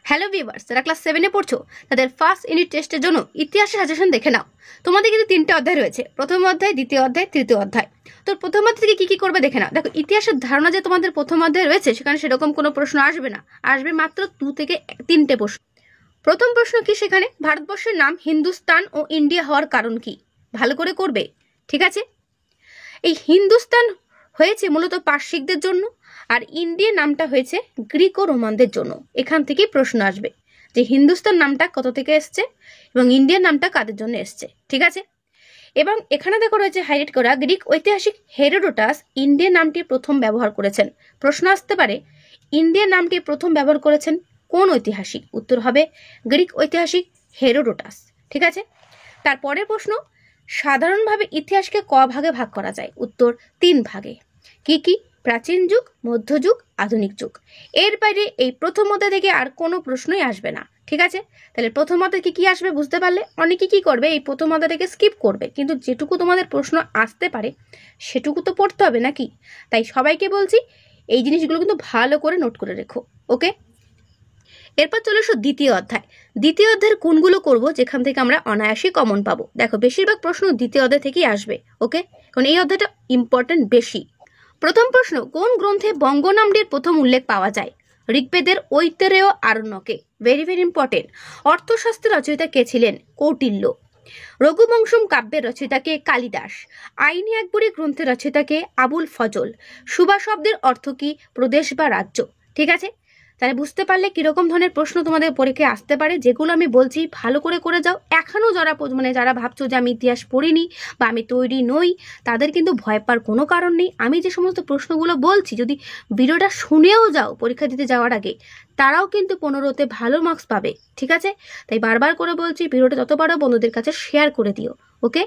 Hello viewers, যারা class 7-এ পড়ছো তাদের ফার্স্ট ইউনিট টেস্টের জন্য ইতিহাসের সাজেশন দেখে নাও। তোমাদের কিন্তু 3টে অধ্যায় রয়েছে, প্রথম অধ্যায়, দ্বিতীয় অধ্যায়, তৃতীয় অধ্যায়। তো প্রথম অধ্যায় থেকে কি কি করবে দেখে নাও। দেখো, ইতিহাসের ধারণা যে তোমাদের প্রথম অধ্যায় রয়েছে সেখানে সেরকম কোনো প্রশ্ন আসবে না, আসবে মাত্র 2 থেকে 3টে প্রশ্ন। প্রথম প্রশ্ন কি, সেখানে ভারতবর্ষের নাম হিন্দুস্তান ও ইন্ডিয়া হওয়ার কারণ কি, ভালো করে করবে। ঠিক আছে, এই হিন্দুস্তান হয়েছে মূলত পার্সিকদের জন্য, আর ইন্ডিয়া নামটা হয়েছে গ্রিক ও রোমানদের জন্য। এখান থেকেই প্রশ্ন আসবে যে হিন্দুস্তান নামটা কত থেকে এসছে এবং ইন্ডিয়ান নামটা কাদের জন্য এসছে। ঠিক আছে, এবং এখানে দেখো রয়েছে হাইলাইট করা, গ্রিক ঐতিহাসিক হেরোডোটাস ইন্ডিয়া নামটি প্রথম ব্যবহার করেছেন। প্রশ্ন আসতে পারে ইন্ডিয়া নামটি প্রথম ব্যবহার করেছেন কোন ঐতিহাসিক? উত্তর হবে গ্রিক ঐতিহাসিক হেরোডোটাস। ঠিক আছে, তারপরের প্রশ্ন, সাধারণভাবে ইতিহাসকে ক ভাগে ভাগ করা যায়? উত্তর 3 ভাগে। কি কি? প্রাচীন যুগ, মধ্যযুগ, আধুনিক যুগ। এর বাইরে এই প্রথম অধ্যায় থেকে আর কোনো প্রশ্নই আসবে না। ঠিক আছে, তাহলে প্রথম অধ্যায় কি কি আসবে বুঝতে পারলে। অনেকে কি করবে, এই প্রথম অধ্যায়টাকে স্কিপ করবে, কিন্তু যেটুকু তোমাদের প্রশ্ন আসতে পারে সেটুকু তো পড়তে হবে নাকি। তাই সবাইকে বলছি এই জিনিসগুলো কিন্তু ভালো করে নোট করে রেখো। ওকে, এরপর চলে এসো দ্বিতীয় অধ্যায়। দ্বিতীয় অধ্যায়ের কোনগুলো করব যেখান থেকে আমরা অনায়াসই কমন পাবো। দেখো, বেশিরভাগ প্রশ্ন দ্বিতীয় অধ্যায় থেকেই আসবে। ওকে, কারণ এই অধ্যায়টা ইম্পর্টেন্ট বেশি। প্রথম প্রশ্ন, কোন গ্রন্থে বঙ্গ নামটির প্রথম উল্লেখ পাওয়া যায়? ঋগ্বেদের ঐতরেয় আরণ্যকে। Very very important. অর্থশাস্ত্রের রচয়িতা কে ছিলেন? কৌটিল্য। রঘুবংশম কাব্যের রচয়িতাকে কালিদাস। আইনি আকবরী গ্রন্থের রচয়িতাকে আবুল ফজল। সুবা শব্দের অর্থ কি? প্রদেশ বা রাজ্য। ঠিক আছে, তাহলে বুঝতে পারলে কিরকম ধরনের প্রশ্ন তোমাদের পরীক্ষায় আসতে পারে। যেগুলো আমি বলছি ভালো করে করে যাও। এখনও যারা ভাবছো যে আমি ইতিহাস পড়িনি বা আমি তৈরি নই, তাদের কিন্তু ভয় পাওয়ার কোনো কারণ নেই। আমি যে সমস্ত প্রশ্নগুলো বলছি, যদি ভিডিওটা শুনেও যাও পরীক্ষা দিতে যাওয়ার আগে, তারাও কিন্তু 15তে ভালো মার্কস পাবে। ঠিক আছে, তাই বারবার করে বলছি ভিডিওটা যত পারো বন্ধুদের কাছে শেয়ার করে দিও। ওকে,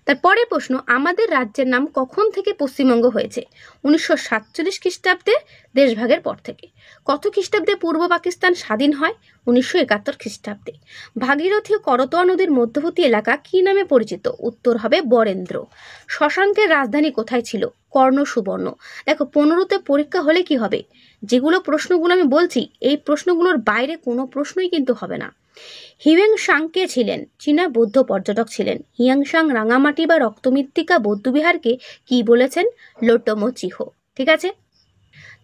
তারপরের প্রশ্ন, আমাদের রাজ্যের নাম কখন থেকে পশ্চিমবঙ্গ হয়েছে? 1947 খ্রিস্টাব্দে দেশভাগের পর থেকে। কত খ্রিস্টাব্দে পূর্ব পাকিস্তান স্বাধীন হয়? 1971 খ্রিস্টাব্দে। ভাগীরথী ও করতোয়া নদীর মধ্যবর্তী এলাকা কি নামে পরিচিত? উত্তর হবে বরেন্দ্র। শশাঙ্কের রাজধানী কোথায় ছিল? কর্ণ সুবর্ণ। দেখো, 15তে পরীক্ষা হলে কি হবে, যেগুলো প্রশ্নগুলো আমি বলছি এই প্রশ্নগুলোর বাইরে কোনো প্রশ্নই কিন্তু হবে না। হিউয়েন-সাং কে ছিলেন? চীনা বৌদ্ধ পর্যটক ছিলেন। হিয়াংসাং রাঙামাটি বা রক্তমৃত্তিকা বৌদ্ধবিহারকে কি বলেছেন? লোটোমো চিহো। ঠিক আছে,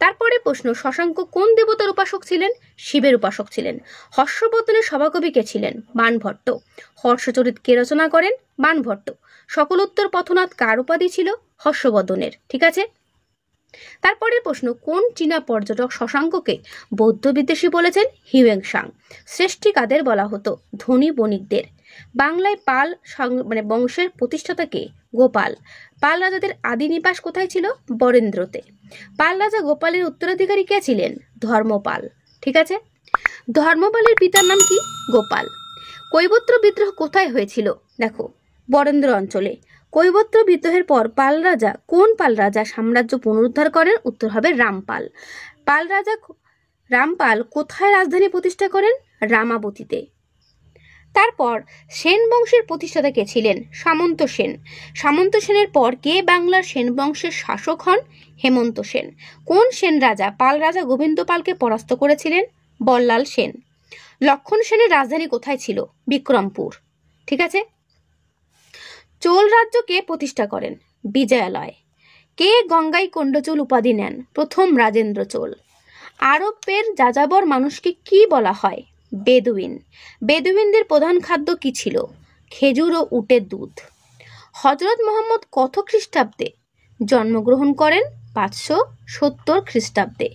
তারপরে প্রশ্ন, শশাঙ্ক কোন দেবতার উপাসক ছিলেন? শিবের উপাসক ছিলেন। হর্ষবর্ধনের সভাকবি কে ছিলেন? বাণভট্ট। হর্ষচরিত কে রচনা করেন? বাণভট্ট। সকলোত্তর পথনাথ কার উপাধি ছিল? হর্ষবর্ধনের। ঠিক আছে, তারপরের প্রশ্ন, কোন চীনা পর্যটক শশাঙ্ককে বৌদ্ধ বিদ্বেষী বলেছেন? হিউয়েন-সাং। শ্রেষ্ঠী কাদের বলা হতো? ধনী বণিকদের। বাংলায় পাল বংশের প্রতিষ্ঠাতাকে? গোপাল। পাল রাজাদের আদি নিবাস কোথায় ছিল? বরেন্দ্রতে। পাল রাজা গোপালের উত্তরাধিকারী কে ছিলেন? ধর্মপাল। ঠিক আছে, ধর্মপালের পিতার নাম কি? গোপাল। কৈবর্ত বিদ্রোহ কোথায় হয়েছিল? দেখো, বরেন্দ্র অঞ্চলে। কৈবর্ত বিদ্রোহের পর কোন পাল রাজা সাম্রাজ্য পুনরুদ্ধার করেন? উত্তর হবে রামপাল। রামপাল কোথায় রাজধানী প্রতিষ্ঠা করেন? রামাবতীতে। তারপর সেন বংশের প্রতিষ্ঠাতা কে ছিলেন? সামন্ত সেন। সামন্ত সেনের পর কে বাংলার সেন বংশের শাসক হন? হেমন্ত সেন। কোন সেন রাজা পাল রাজা গোবিন্দ পালকে পরাস্ত করেছিলেন? বল্লাল সেন। লক্ষণ সেনের রাজধানী কোথায় ছিল? বিক্রমপুর। ঠিক আছে, চোল রাজ্য কে প্রতিষ্ঠা করেন? বিজয়ালয়। কে গঙ্গাই কোন্ডচোল উপাধি নেন? প্রথম রাজেন্দ্র চোল। আরবের যাযাবর মানুষকে কি বলা হয়? বেদুইন। বেদুইনদের প্রধান খাদ্য কি ছিল? খেজুর ও উটের দুধ। হযরত মুহাম্মদ কত খ্রিস্টাব্দে জন্মগ্রহণ করেন? 570 খ্রিস্টাব্দে।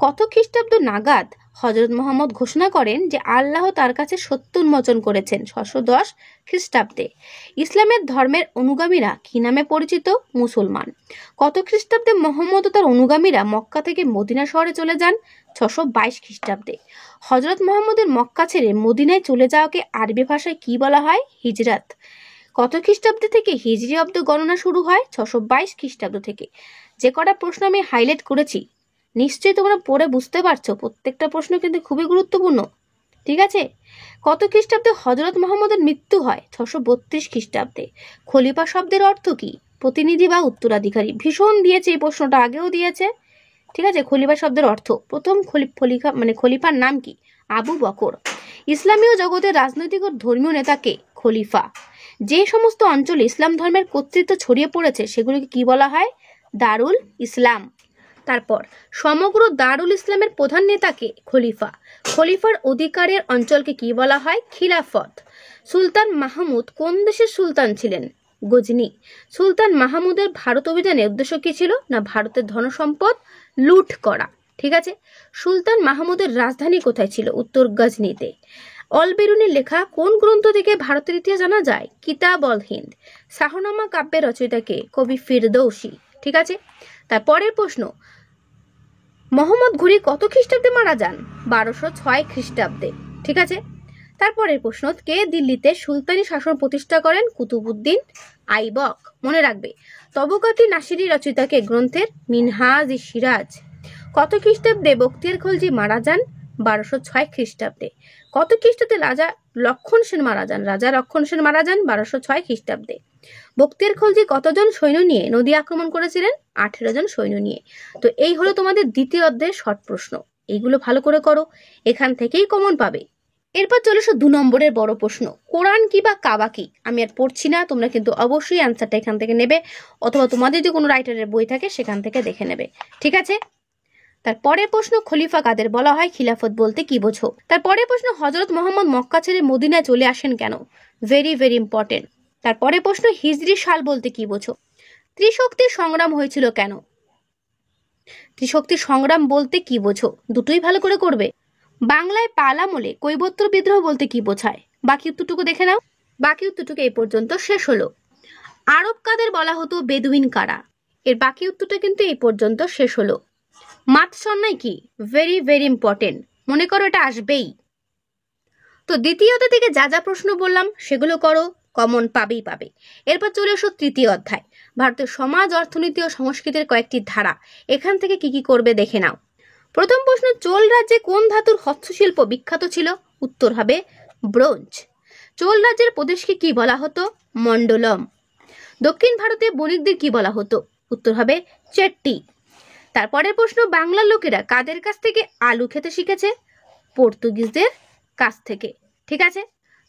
কত খ্রিস্টাব্দ নাগাদ হযরত মুহাম্মদ ঘোষণা করেন যে আল্লাহ তার কাছে সত্য উন্মোচন করেছেন? 610 খ্রিস্টাব্দে। ইসলামের ধর্মের অনুগামীরা কি নামে পরিচিত? মুসলমান। কত খ্রিস্টাব্দে মুহাম্মদ ও তার অনুগামীরা মক্কা থেকে মদিনা শহরে চলে যান? 622 খ্রিস্টাব্দে। হযরত মুহাম্মদের মক্কা ছেড়ে মদিনায় চলে যাওয়াকে আরবি ভাষায় কি বলা হয়? হিজরাত। কত খ্রিস্টাব্দে থেকে হিজরি অব্দ গণনা শুরু হয়? 622 খ্রিস্টাব্দ থেকে। যে কটা প্রশ্ন আমি হাইলাইট করেছি নিশ্চয়ই তোমরা পড়ে বুঝতে পারছো, প্রত্যেকটা প্রশ্ন কিন্তু খুবই গুরুত্বপূর্ণ। ঠিক আছে, কত খ্রিস্টাব্দে হযরত মুহাম্মদের মৃত্যু হয়? 632 খ্রিস্টাব্দে। খলিফা শব্দের অর্থ কি? প্রতিনিধি বা উত্তরাধিকারী। ভীষণ দিয়েছে এই প্রশ্নটা, আগেও দিয়েছে, ঠিক আছে, খলিফা শব্দের অর্থ প্রথম খলিফার নাম কি? আবু বকর। ইসলামীয় জগতের রাজনৈতিক ও ধর্মীয় নেতাকে খলিফা। যে সমস্ত অঞ্চলে ইসলাম ধর্মের কর্তৃত্ব ছড়িয়ে পড়েছে সেগুলোকে কি বলা হয়? দারুল ইসলাম। তারপর সমগ্র দারুল ইসলামের প্রধান নেতাকে খলিফা। খলিফার অধিকারের অঞ্চলকে কি বলা হয়? খিলাফত। সুলতান মাহমুদ কোন দেশের সুলতান ছিলেন? গজনি। সুলতান মাহমুদের ভারত অভিযানের উদ্দেশ্য কি ছিল? না ভারতের ধনসম্পদ লুট করা। ঠিক আছে। সুলতান মাহমুদের রাজধানী কোথায় ছিল? উত্তর গজনিতে। অল বেরুনির লেখা কোন গ্রন্থ থেকে ভারতের ইতিহাস জানা যায়? কিতাব অল হিন্দ। শাহনামা কাব্যের রচয়িতাকে? কবি ফিরদৌসী। ঠিক আছে। তারপরের প্রশ্ন, মোহাম্মদ ঘুরি কত খ্রিস্টাব্দে মারা যান? 1206 খ্রিস্টাব্দে। ঠিক আছে। তারপরের প্রশ্ন, কে দিল্লিতে সুলতানি শাসন প্রতিষ্ঠা করেন? কুতুবউদ্দিন আইবক। মনে রাখবে। তবকাতি নাসিরি রচয়িতাকে গ্রন্থের? মিনহাজ ই সিরাজ। কত খ্রিস্টাব্দে বখতিয়ার খলজি মারা যান? 1206 খ্রিস্টাব্দে। কত খ্রিস্টাব্দে রাজা লক্ষণ সেন মারা যান? রাজা লক্ষণ সেন মারা যান 1206 খ্রিস্টাব্দে। বখতিয়ার খলজি কতজন সৈন্য নিয়ে নদী আক্রমণ করেছিলেন? 18 জন সৈন্য নিয়ে। তো এই হলো তোমাদের দ্বিতীয় অধ্যায়ের শর্ট প্রশ্ন। এইগুলো ভালো করে করো, এখান থেকেই কমন পাবে। এরপর চলে এসো 2 নম্বরের বড় প্রশ্ন, কোরআন কি বা কাবা কি? আমি আর পড়ছি না, তোমরা কিন্তু অবশ্যই অ্যান্সারটা এখান থেকে নেবে, অথবা তোমাদের যদি কোনো রাইটারের বই থাকে সেখান থেকে দেখে নেবে। ঠিক আছে। তারপরের প্রশ্ন, খলিফা কাদের বলা হয়? খিলাফত বলতে কি বোঝো? তারপরের প্রশ্ন, হযরত মুহাম্মদ মক্কা ছেড়ে মদিনায় চলে আসেন কেন? Very very important. তারপরের প্রশ্ন, হিজরি সাল বলতে কি বোঝো? ত্রিশক্তির সংগ্রাম হয়েছিল কেন? ত্রিশক্তির সংগ্রাম বলতে কি বোঝো? দুটোই ভালো করে করবে। বাংলায় পাল আমলে কৈবর্ত বিদ্রোহ বলতে কি বোঝায়? বাকি উত্তরটুকু দেখে নাও। বাকি উত্তরটুকু এই পর্যন্ত শেষ হলো। আরব কাদের বলা হতো? বেদুইন কারা? এর বাকি উত্তরটা কিন্তু এই পর্যন্ত শেষ হলো। মাত সন্ন্যায় কি? ভেরি ভেরি ইম্পর্টেন্ট, মনে করো এটা আসবেই। তো দ্বিতীয়ত থেকে যা যা প্রশ্ন বললাম সেগুলো করো, কমন পাবেই পাবে। এরপর চলে এসো তৃতীয় অধ্যায়, ভারতের সমাজ, অর্থনীতি ও সংস্কৃতির কয়েকটি ধারা। এখান থেকে কি কি করবে দেখে নাও। প্রথম প্রশ্ন, চোল রাজ্যে কোন ধাতুর হস্তশিল্প বিখ্যাত ছিল? উত্তর হবে ব্রোঞ্জ। চোল রাজ্যের প্রদেশকে কি বলা হতো? মন্ডলম। দক্ষিণ ভারতে বণিকদের কি বলা হতো? উত্তর হবে চেট্টি। তারপরের প্রশ্ন, বাংলার লোকেরা কাদের কাছ থেকে আলু খেতে শিখেছে? পর্তুগিজদের কাছ থেকে। ঠিক আছে।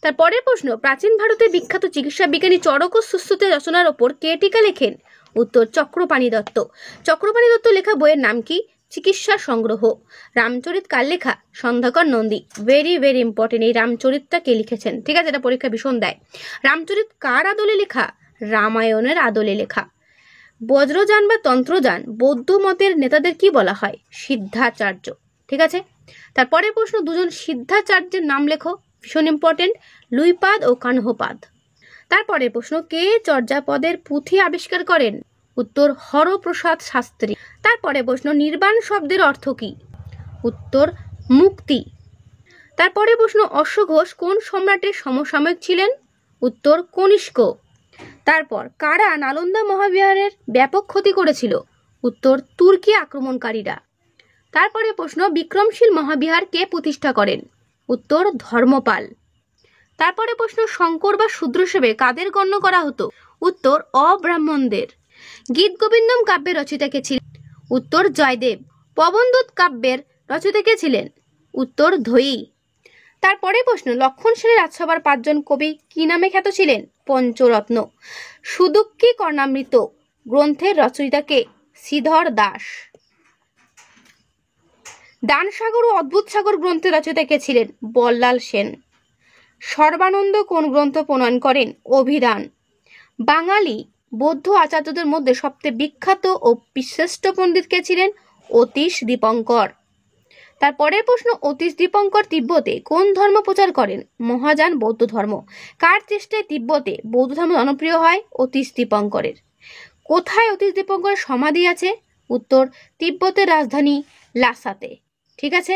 তারপরের প্রশ্ন, প্রাচীন ভারতের বিখ্যাত চিকিৎসা বিজ্ঞানী চরক ও সুশ্রুতের রচনার ওপর কে টিকা লেখেন? উত্তর চক্রপাণি দত্ত। চক্রপাণি দত্ত লেখা বইয়ের নাম কি? চিকিৎসা সংগ্রহ। রামচরিত কার লেখা? Sandhyakar Nandi. Very very important, এই রামচরিতটা কে লিখেছেন? ঠিক আছে, এটা পরীক্ষা ভীষণ দেয়। রামচরিত কার আদলে লেখা? রামায়ণের আদলে লেখা। বজ্রযান বা তন্ত্রযান বৌদ্ধ মতের নেতাদের কি বলা হয়? সিদ্ধাচার্য। ঠিক আছে। তারপরে প্রশ্ন, দুজন সিদ্ধাচার্যের নাম লেখো, ভীষণ ইম্পর্টেন্ট, লুইপাদ ও কানহপাদ। তারপরে প্রশ্ন, কে চর্যাপদের পুঁথি আবিষ্কার করেন? উত্তর হরপ্রসাদ শাস্ত্রী। তারপরে প্রশ্ন, নির্বাণ শব্দের অর্থ কি? উত্তর মুক্তি। তারপরে প্রশ্ন, অশ্বঘোষ কোন সম্রাটের সমসাময়িক ছিলেন? উত্তর কনিষ্ক। তারপর কারা নালন্দা মহাবিহারের ব্যাপক ক্ষতি করেছিল? উত্তর তুর্কি আক্রমণকারীরা। তারপরে প্রশ্ন, বিক্রমশীল মহাবিহার কে প্রতিষ্ঠা করেন? উত্তর ধর্মপাল। তারপরে প্রশ্ন, শঙ্কর বা শূদ্র হিসেবে কাদের গণ্য করা হতো? উত্তর অব্রাহ্মণদের। গীত গোবিন্দম কাব্যের রচয়িতা কে ছিলেন? উত্তর জয়দেব। পবনদূত কাব্যের রচয়িতা কে ছিলেন? উত্তর ধয়ী। তারপরে প্রশ্ন, লক্ষণ সেনের রাজসভার 5 জন কবি কি নামে খ্যাত ছিলেন? পঞ্চরত্ন। সুদুক্কি কর্ণামৃত গ্রন্থের রচয়িতা কে? শ্রীধর দাস। দানসাগর ও অদ্ভুত সাগর গ্রন্থের রচয়িতা কে ছিলেন? বল্লাল সেন। সর্বানন্দ কোন গ্রন্থ প্রণয়ন করেন? অভিধান। বাঙালি বৌদ্ধ আচার্যদের মধ্যে সবচেয়ে বিখ্যাত ও বিশিষ্ট পণ্ডিত কে ছিলেন? অতীশ দীপঙ্কর। তারপরের প্রশ্ন, অতীশ দীপঙ্কর তিব্বতে কোন ধর্ম প্রচার করেন? মহাযান বৌদ্ধ ধর্ম। কার চেষ্টায় তিব্বতে বৌদ্ধ ধর্ম জনপ্রিয় হয়? অতীশ দীপঙ্করের। কোথায় অতীশ দীপঙ্করের সমাধি আছে? উত্তর তিব্বতের রাজধানী লাসাতে। ঠিক আছে।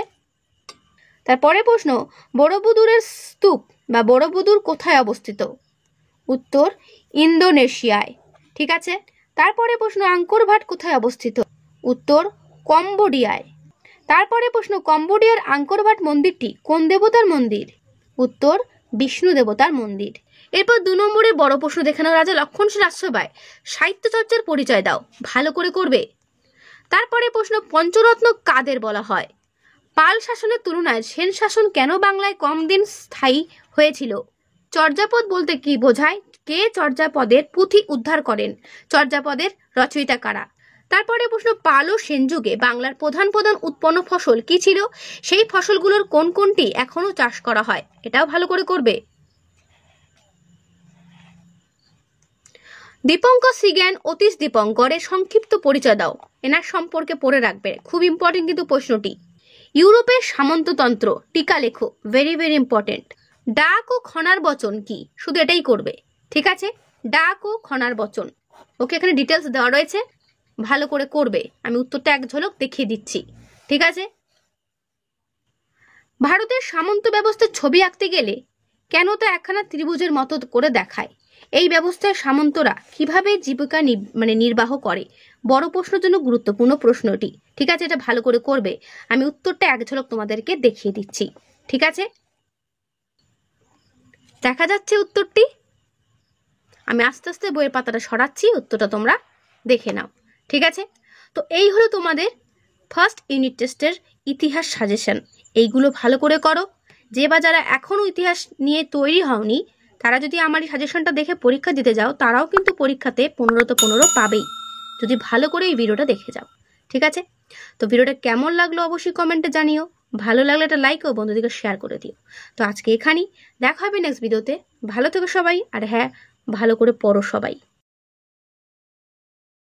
তারপরে প্রশ্ন, বড়বুদুরের স্তূপ বা বড়বুদুর কোথায় অবস্থিত? উত্তর ইন্দোনেশিয়ায়। ঠিক আছে। তারপরে প্রশ্ন, আঙ্কর ভাট কোথায় অবস্থিত? উত্তর কম্বোডিয়ায়। তারপরে প্রশ্ন, কম্বোডিয়ার আঙ্কর ভাট মন্দিরটি কোন দেবতার মন্দির? উত্তর বিষ্ণু দেবতার মন্দির। এরপর 2 নম্বরের বড় প্রশ্ন দেখে নাও, রাজা লক্ষণ সেন রাজসভায় সাহিত্য চর্চার পরিচয় দাও। ভালো করে করবে। তারপরে প্রশ্ন, পঞ্চরত্ন কাদের বলা হয়? পাল শাসনের তুলনায় সেন শাসন কেন বাংলায় কম দিন স্থায়ী হয়েছিল? চর্যাপদ বলতে কি বোঝায়? কে চর্যাপদের পুঁথি উদ্ধার করেন? চর্যাপদের রচয়িতা কারা? তারপরে প্রশ্ন, পাল ও সেন যুগে বাংলার প্রধান প্রধান উৎপন্ন ফসল কি ছিল? সেই ফসলগুলোর কোন কোনটি এখনো চাষ করা হয়? এটাও ভালো করে করবে। দীপঙ্কর শ্রীজ্ঞান অতীশ দীপঙ্করের সংক্ষিপ্ত পরিচয় দাও। এনার সম্পর্কে পড়ে রাখবে, খুব ইম্পর্টেন্ট কিন্তু প্রশ্নটি। ইউরোপের সামন্ততন্ত্র, টিকা লেখো, ভেরি ভেরি ইম্পর্টেন্ট। ডাক ও খনার বচন কি? শুধু এটাই করবে, ঠিক আছে? ডাক ও খনার বচন, ওকে, এখানে ডিটেলস দেওয়া রয়েছে, ভালো করে করবে। আমি উত্তরটা এক ঝলক দেখিয়ে দিচ্ছি, ঠিক আছে? ভারতের সামন্ত ব্যবস্থার ছবি আঁকতে গেলে কেন তা একখানা ত্রিভুজের মতো করে দেখায়? এই ব্যবস্থায় সামন্তরা কিভাবে জীবিকা নির্বাহ করে? বড় প্রশ্নের জন্য গুরুত্বপূর্ণ প্রশ্নটি, ঠিক আছে? এটা ভালো করে করবে। আমি উত্তরটা এক ঝলক তোমাদেরকে দেখিয়ে দিচ্ছি, ঠিক আছে? দেখা যাচ্ছে উত্তরটি? আমি আস্তে আস্তে বইয়ের পাতাটা সরাচ্ছি, উত্তরটা তোমরা দেখে নাও, ঠিক আছে? তো এই হলো তোমাদের ফার্স্ট ইউনিট টেস্টের ইতিহাস সাজেশন। এইগুলো ভালো করে করো। যে বা যারা এখনও ইতিহাস নিয়ে তৈরি হওনি, তারা যদি আমার এই সাজেশনটা দেখে পরীক্ষা দিতে যাও, তারাও কিন্তু পরীক্ষাতে 15 15 পাবেই, যদি ভালো করে এই ভিডিওটা দেখে যাও, ঠিক আছে? তো ভিডিওটা কেমন লাগলো অবশ্যই কমেন্টে জানিও। ভালো লাগলে একটা লাইক ও বন্ধুদেরকে শেয়ার করে দিও। তো আজকে এখানেই, দেখা হবে নেক্সট ভিডিওতে। ভালো থেকো সবাই, আর হ্যাঁ, ভালো করে পড়ো সবাই।